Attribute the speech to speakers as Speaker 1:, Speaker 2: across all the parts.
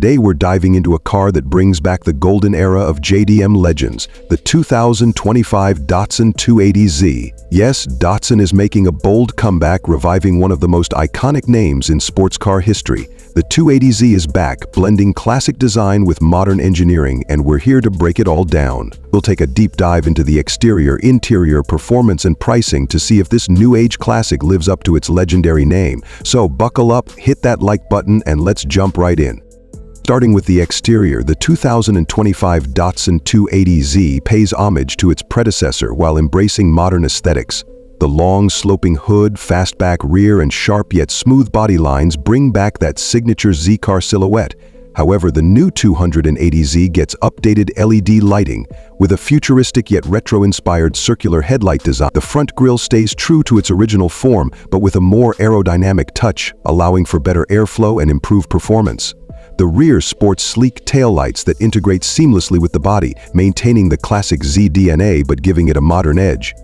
Speaker 1: Today we're diving into a car that brings back the golden era of JDM legends, the 2025 Datsun 280Z. Yes, Datsun is making a bold comeback, reviving one of the most iconic names in sports car history. The 280Z is back, blending classic design with modern engineering, and we're here to break it all down. We'll take a deep dive into the exterior, interior, performance, and pricing to see if this new-age classic lives up to its legendary name. So buckle up, hit that like button, and let's jump right in. Starting with the exterior, the 2025 Datsun 280Z pays homage to its predecessor while embracing modern aesthetics. The long, sloping hood, fastback rear, and sharp yet smooth body lines bring back that signature Z-car silhouette. However, the new 280Z gets updated LED lighting. With a futuristic yet retro-inspired circular headlight design, the front grille stays true to its original form, but with a more aerodynamic touch, allowing for better airflow and improved performance. The rear sports sleek taillights that integrate seamlessly with the body, maintaining the classic Z DNA but giving it a modern edge.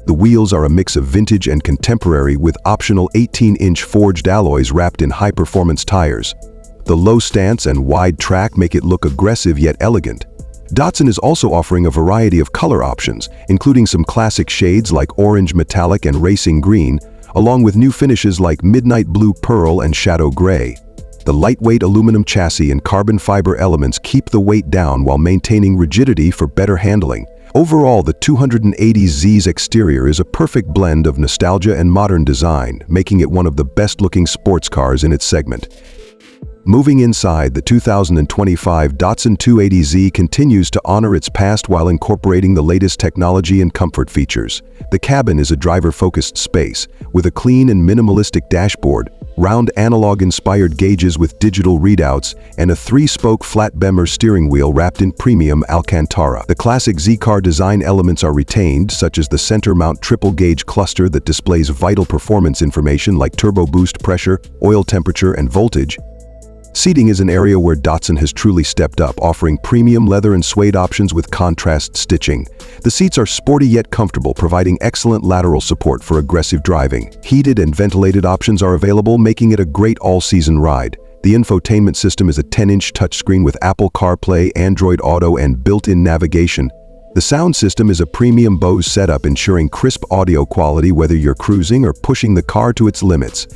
Speaker 1: The wheels are a mix of vintage and contemporary, with optional 18-inch forged alloys wrapped in high-performance tires. The low stance and wide track make it look aggressive yet elegant. Datsun is also offering a variety of color options, including some classic shades like orange metallic and racing green, along with new finishes like midnight blue pearl and shadow gray. The lightweight aluminum chassis and carbon fiber elements keep the weight down while maintaining rigidity for better handling. Overall, the 280Z's exterior is a perfect blend of nostalgia and modern design, making it one of the best-looking sports cars in its segment. Moving inside, the 2025 Datsun 280Z continues to honor its past while incorporating the latest technology and comfort features. The cabin is a driver-focused space, with a clean and minimalistic dashboard, round analog-inspired gauges with digital readouts, and a 3-spoke flat-bemmer steering wheel wrapped in premium Alcantara. The classic Z-car design elements are retained, such as the center-mount triple-gauge cluster that displays vital performance information like turbo boost pressure, oil temperature, and voltage. Seating is an area where Datsun has truly stepped up, offering premium leather and suede options with contrast stitching. The seats are sporty yet comfortable, providing excellent lateral support for aggressive driving. Heated and ventilated options are available, making it a great all-season ride. The infotainment system is a 10-inch touchscreen with Apple CarPlay, Android Auto, and built-in navigation. The sound system is a premium Bose setup, ensuring crisp audio quality whether you're cruising or pushing the car to its limits.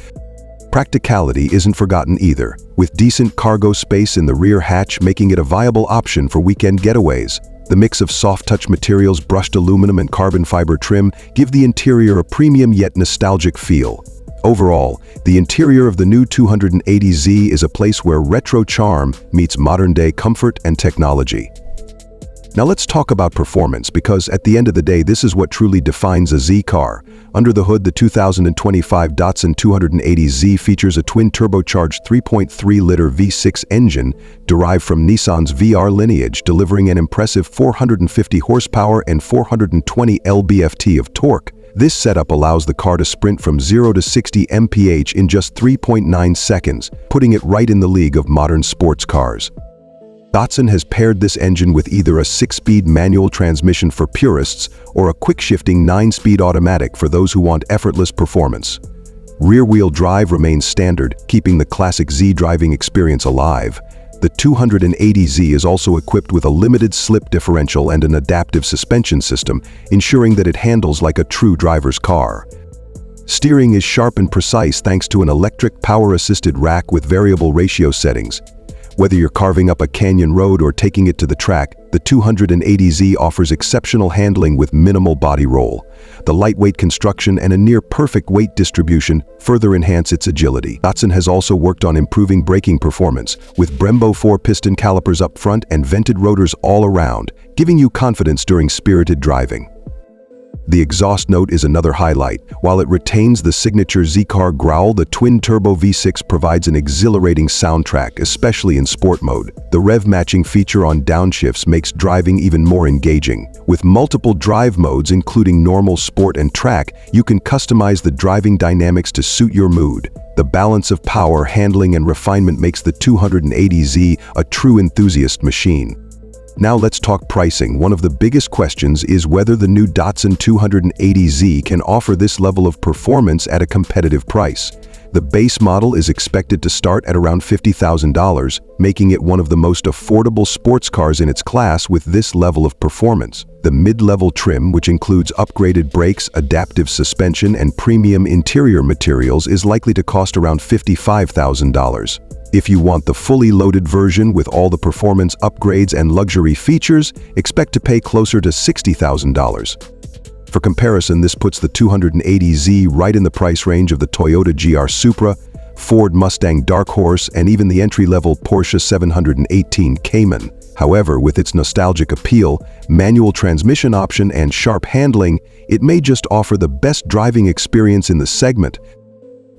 Speaker 1: Practicality isn't forgotten either, with decent cargo space in the rear hatch making it a viable option for weekend getaways. The mix of soft-touch materials, brushed aluminum, and carbon fiber trim give the interior a premium yet nostalgic feel. Overall, the interior of the new 280Z is a place where retro charm meets modern-day comfort and technology. Now let's talk about performance, because at the end of the day, this is what truly defines a Z-car. Under the hood, the 2025 Datsun 280Z features a twin turbocharged 3.3-liter V6 engine derived from Nissan's VR lineage, delivering an impressive 450 horsepower and 420 lb-ft of torque. This setup allows the car to sprint from 0 to 60 mph in just 3.9 seconds, putting it right in the league of modern sports cars. Datsun has paired this engine with either a 6-speed manual transmission for purists or a quick-shifting 9-speed automatic for those who want effortless performance. Rear-wheel drive remains standard, keeping the classic Z driving experience alive. The 280Z is also equipped with a limited slip differential and an adaptive suspension system, ensuring that it handles like a true driver's car. Steering is sharp and precise thanks to an electric power-assisted rack with variable ratio settings. Whether you're carving up a canyon road or taking it to the track, the 280Z offers exceptional handling with minimal body roll. The lightweight construction and a near-perfect weight distribution further enhance its agility. Datsun has also worked on improving braking performance, with Brembo 4-piston calipers up front and vented rotors all around, giving you confidence during spirited driving. The exhaust note is another highlight. While it retains the signature Z-car growl, the twin-turbo V6 provides an exhilarating soundtrack, especially in sport mode. The rev-matching feature on downshifts makes driving even more engaging. With multiple drive modes, including normal, sport, and track, you can customize the driving dynamics to suit your mood. The balance of power, handling, and refinement makes the 280Z a true enthusiast machine. Now let's talk pricing. One of the biggest questions is whether the new Datsun 280Z can offer this level of performance at a competitive price. The base model is expected to start at around $50,000, making it one of the most affordable sports cars in its class with this level of performance. The mid-level trim, which includes upgraded brakes, adaptive suspension, and premium interior materials, is likely to cost around $55,000. If you want the fully loaded version with all the performance upgrades and luxury features, expect to pay closer to $60,000. For comparison, this puts the 280Z right in the price range of the Toyota GR Supra, Ford Mustang Dark Horse, and even the entry-level Porsche 718 Cayman. However, with its nostalgic appeal, manual transmission option, and sharp handling, it may just offer the best driving experience in the segment.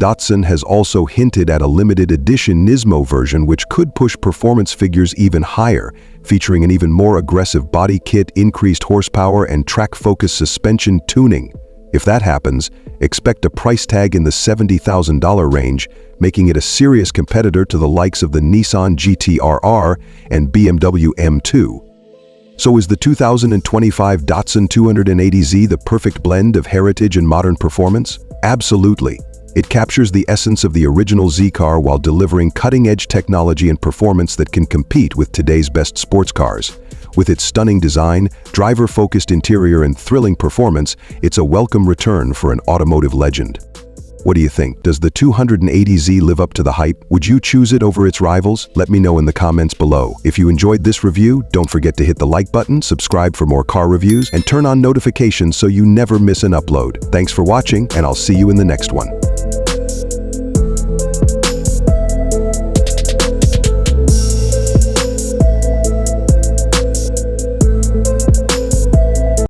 Speaker 1: Datsun has also hinted at a limited edition Nismo version which could push performance figures even higher, featuring an even more aggressive body kit, increased horsepower, and track-focused suspension tuning. If that happens, expect a price tag in the $70,000 range, making it a serious competitor to the likes of the Nissan GT-RR and BMW M2. So is the 2025 Datsun 280Z the perfect blend of heritage and modern performance? Absolutely. It captures the essence of the original Z car while delivering cutting-edge technology and performance that can compete with today's best sports cars. With its stunning design, driver-focused interior, and thrilling performance, it's a welcome return for an automotive legend. What do you think? Does the 280Z live up to the hype? Would you choose it over its rivals? Let me know in the comments below. If you enjoyed this review, don't forget to hit the like button, subscribe for more car reviews, and turn on notifications so you never miss an upload. Thanks for watching, and I'll see you in the next one.